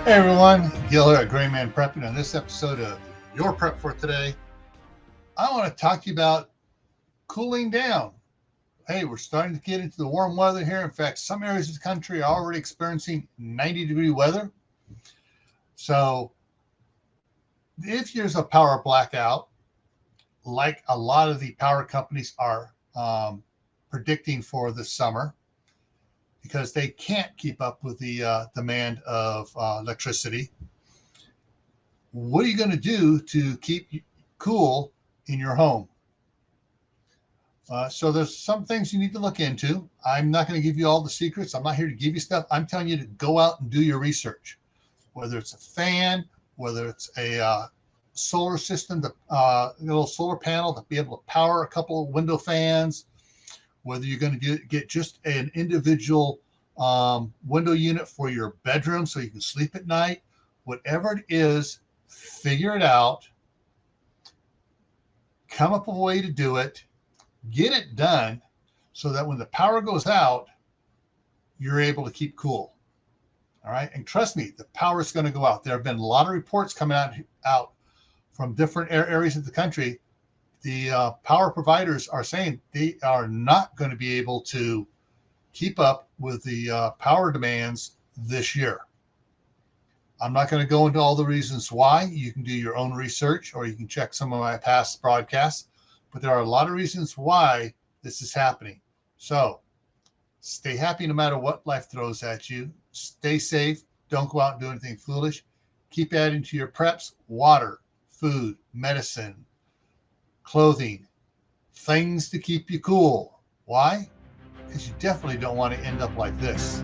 Hey everyone, Gil here at graymanprepping. On this episode of Your Prep for Today, I want to talk to you about cooling down. Hey, we're starting to get into the warm weather here. In fact, some areas of the country are already experiencing 90-degree weather. So if there's a power blackout, like a lot of the power companies are predicting for this summer, because they can't keep up with the demand of electricity, what are you going to do to keep cool in your home? So there's some things you need to look into. I'm not going to give you all the secrets. I'm not here to give you stuff. I'm telling you to go out and do your research, whether it's a fan, whether it's a solar system, a little solar panel to be able to power a couple of window fans, whether you're going to get just an individual window unit for your bedroom so you can sleep at night. Whatever it is, figure it out, come up with a way to do it, get it done so that when the power goes out, you're able to keep cool. All right. And trust me, the power is going to go out. There have been a lot of reports coming out from different areas of the country. The power providers are saying they are not going to be able to keep up with the power demands this year. I'm not going to go into all the reasons why. You can do your own research or you can check some of my past broadcasts, but there are a lot of reasons why this is happening. So stay happy no matter what life throws at you. Stay safe. Don't go out and do anything foolish. Keep adding to your preps: water, food, medicine, clothing, things to keep you cool. Why? Because you definitely don't want to end up like this.